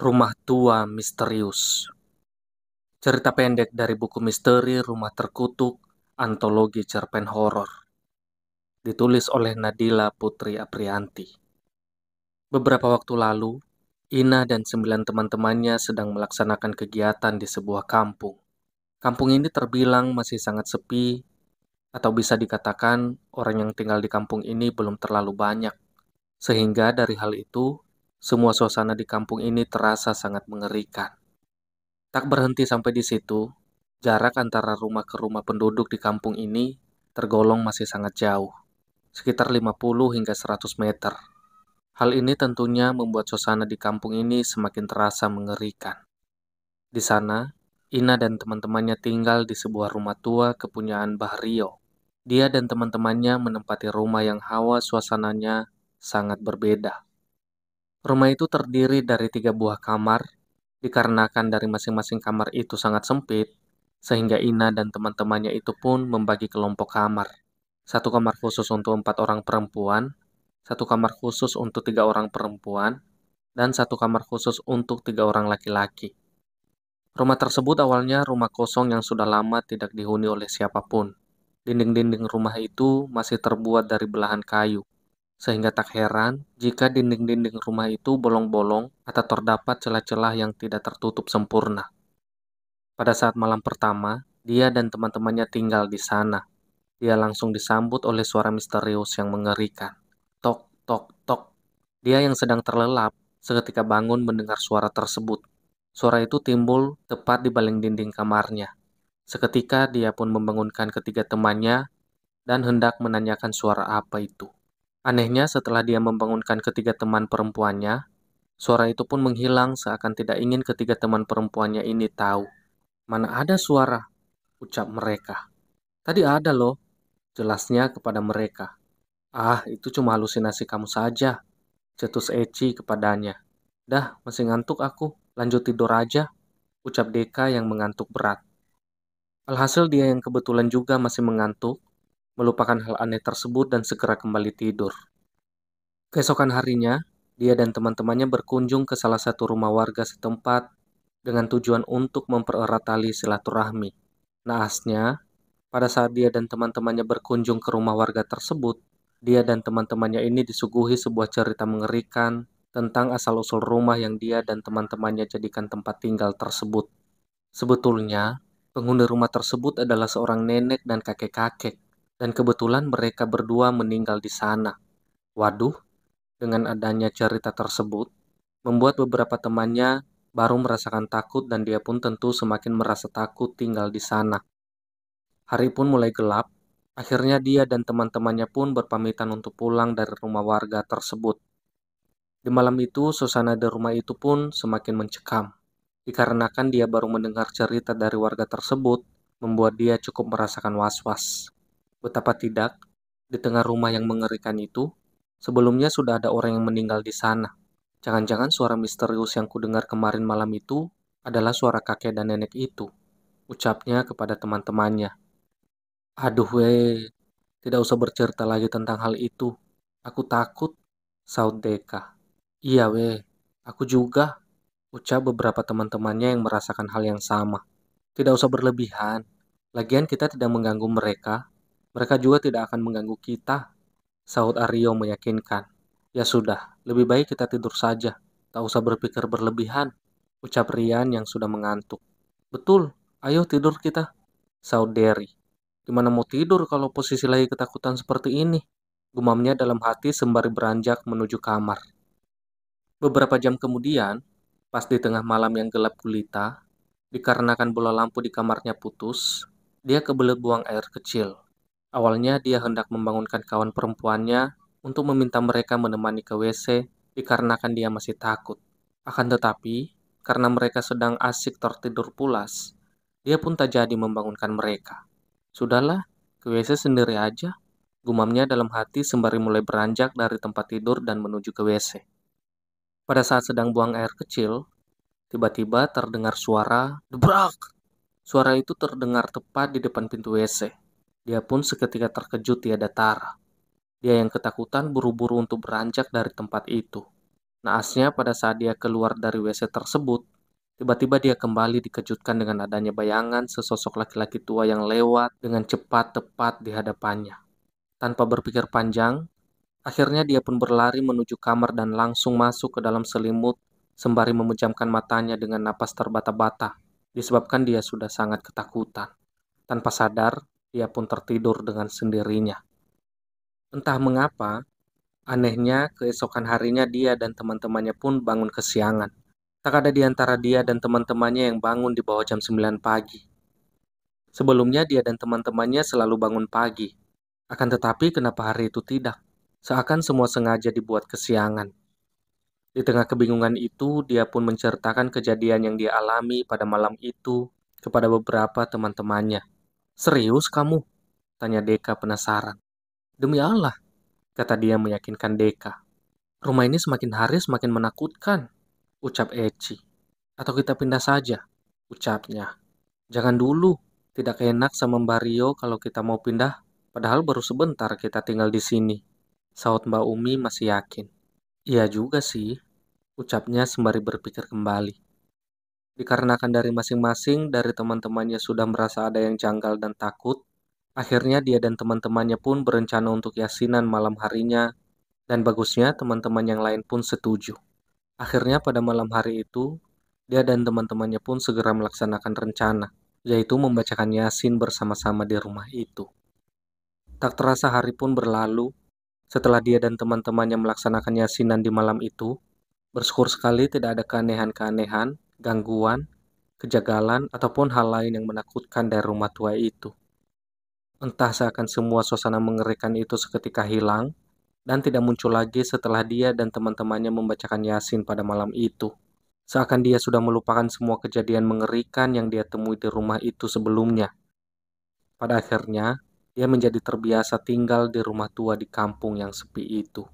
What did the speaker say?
Rumah Tua Misterius. Cerita pendek dari buku misteri Rumah Terkutuk, antologi cerpen horor. Ditulis oleh Nadila Putri Aprianti. Beberapa waktu lalu, Ina dan 9 teman-temannya sedang melaksanakan kegiatan di sebuah kampung. Kampung ini terbilang masih sangat sepi, atau bisa dikatakan orang yang tinggal di kampung ini belum terlalu banyak. Sehingga dari hal itu, semua suasana di kampung ini terasa sangat mengerikan. Tak berhenti sampai di situ, jarak antara rumah ke rumah penduduk di kampung ini tergolong masih sangat jauh, sekitar 50 hingga 100 meter. Hal ini tentunya membuat suasana di kampung ini semakin terasa mengerikan. Di sana, Ina dan teman-temannya tinggal di sebuah rumah tua kepunyaan Bahrio. Dia dan teman-temannya menempati rumah yang hawa suasananya sangat berbeda. Rumah itu terdiri dari 3 buah kamar. Dikarenakan dari masing-masing kamar itu sangat sempit, sehingga Ina dan teman-temannya itu pun membagi kelompok kamar. Satu kamar khusus untuk 4 orang perempuan, satu kamar khusus untuk 3 orang perempuan, dan satu kamar khusus untuk 3 orang laki-laki. Rumah tersebut awalnya rumah kosong yang sudah lama tidak dihuni oleh siapapun. Dinding-dinding rumah itu masih terbuat dari belahan kayu, sehingga tak heran jika dinding-dinding rumah itu bolong-bolong atau terdapat celah-celah yang tidak tertutup sempurna. Pada saat malam pertama, dia dan teman-temannya tinggal di sana. Dia langsung disambut oleh suara misterius yang mengerikan. Tok, tok, tok. Dia yang sedang terlelap seketika bangun mendengar suara tersebut. Suara itu timbul tepat di baling dinding kamarnya. Seketika dia pun membangunkan ketiga temannya dan hendak menanyakan suara apa itu. Anehnya setelah dia membangunkan ketiga teman perempuannya, suara itu pun menghilang seakan tidak ingin ketiga teman perempuannya ini tahu. Mana ada suara, ucap mereka. Tadi ada loh, jelasnya kepada mereka. Ah, itu cuma halusinasi kamu saja, cetus Eci kepadanya. Dah, masih ngantuk aku, lanjut tidur aja, ucap Deka yang mengantuk berat. Alhasil dia yang kebetulan juga masih mengantuk, melupakan hal aneh tersebut dan segera kembali tidur. Keesokan harinya, dia dan teman-temannya berkunjung ke salah satu rumah warga setempat dengan tujuan untuk mempererat tali silaturahmi. Naasnya, pada saat dia dan teman-temannya berkunjung ke rumah warga tersebut, dia dan teman-temannya ini disuguhi sebuah cerita mengerikan tentang asal-usul rumah yang dia dan teman-temannya jadikan tempat tinggal tersebut. Sebetulnya, penghuni rumah tersebut adalah seorang nenek dan kakek-kakek, dan kebetulan mereka berdua meninggal di sana. Waduh, dengan adanya cerita tersebut, membuat beberapa temannya baru merasakan takut dan dia pun tentu semakin merasa takut tinggal di sana. Hari pun mulai gelap, akhirnya dia dan teman-temannya pun berpamitan untuk pulang dari rumah warga tersebut. Di malam itu, suasana di rumah itu pun semakin mencekam. Dikarenakan dia baru mendengar cerita dari warga tersebut, membuat dia cukup merasakan was-was. Betapa tidak, di tengah rumah yang mengerikan itu, sebelumnya sudah ada orang yang meninggal di sana. Jangan-jangan suara misterius yang kudengar kemarin malam itu adalah suara kakek dan nenek itu, ucapnya kepada teman-temannya. Aduh weh, tidak usah bercerita lagi tentang hal itu. Aku takut, saut Deka. Iya weh, aku juga, ucap beberapa teman-temannya yang merasakan hal yang sama. Tidak usah berlebihan. Lagian kita tidak mengganggu mereka. Mereka juga tidak akan mengganggu kita, saut Aryo meyakinkan. Ya sudah, lebih baik kita tidur saja. Tak usah berpikir berlebihan, ucap Rian yang sudah mengantuk. Betul, ayo tidur kita, saut Derry. Gimana mau tidur kalau posisi lagi ketakutan seperti ini? Gumamnya dalam hati sembari beranjak menuju kamar. Beberapa jam kemudian, pas di tengah malam yang gelap gulita, dikarenakan bola lampu di kamarnya putus, dia kebelet buang air kecil. Awalnya dia hendak membangunkan kawan perempuannya untuk meminta mereka menemani ke WC dikarenakan dia masih takut. Akan tetapi, karena mereka sedang asik tertidur pulas, dia pun tak jadi membangunkan mereka. Sudahlah, ke WC sendiri aja, gumamnya dalam hati sembari mulai beranjak dari tempat tidur dan menuju ke WC. Pada saat sedang buang air kecil, tiba-tiba terdengar suara debrak. Suara itu terdengar tepat di depan pintu WC. Dia pun seketika terkejut tiada tara. Dia yang ketakutan buru-buru untuk beranjak dari tempat itu. Naasnya pada saat dia keluar dari WC tersebut, tiba-tiba dia kembali dikejutkan dengan adanya bayangan sesosok laki-laki tua yang lewat dengan cepat tepat di hadapannya. Tanpa berpikir panjang, akhirnya dia pun berlari menuju kamar dan langsung masuk ke dalam selimut sembari memejamkan matanya dengan napas terbata-bata, disebabkan dia sudah sangat ketakutan. Tanpa sadar, dia pun tertidur dengan sendirinya. Entah mengapa, anehnya keesokan harinya dia dan teman-temannya pun bangun kesiangan. Tak ada di antara dia dan teman-temannya yang bangun di bawah jam 9 pagi. Sebelumnya dia dan teman-temannya selalu bangun pagi. Akan tetapi kenapa hari itu tidak? Seakan semua sengaja dibuat kesiangan. Di tengah kebingungan itu, dia pun menceritakan kejadian yang dia alami pada malam itu kepada beberapa teman-temannya. "Serius kamu?" tanya Deka penasaran. "Demi Allah," kata dia meyakinkan Deka. "Rumah ini semakin hari semakin menakutkan," ucap Eci. "Atau kita pindah saja," ucapnya. "Jangan dulu, tidak enak sama Mbak Rio kalau kita mau pindah, padahal baru sebentar kita tinggal di sini," saut Mbak Umi masih yakin. "Iya juga sih," ucapnya sembari berpikir kembali. Dikarenakan dari masing-masing dari teman-temannya sudah merasa ada yang janggal dan takut, akhirnya dia dan teman-temannya pun berencana untuk yasinan malam harinya, dan bagusnya teman-teman yang lain pun setuju. Akhirnya pada malam hari itu, dia dan teman-temannya pun segera melaksanakan rencana, yaitu membacakan Yasin bersama-sama di rumah itu. Tak terasa hari pun berlalu, setelah dia dan teman-temannya melaksanakan Yasinan di malam itu, bersyukur sekali tidak ada keanehan-keanehan, gangguan, kejagalan, ataupun hal lain yang menakutkan dari rumah tua itu. Entah seakan semua suasana mengerikan itu seketika hilang, dan tidak muncul lagi setelah dia dan teman-temannya membacakan Yasin pada malam itu. Seakan dia sudah melupakan semua kejadian mengerikan yang dia temui di rumah itu sebelumnya. Pada akhirnya, dia menjadi terbiasa tinggal di rumah tua di kampung yang sepi itu.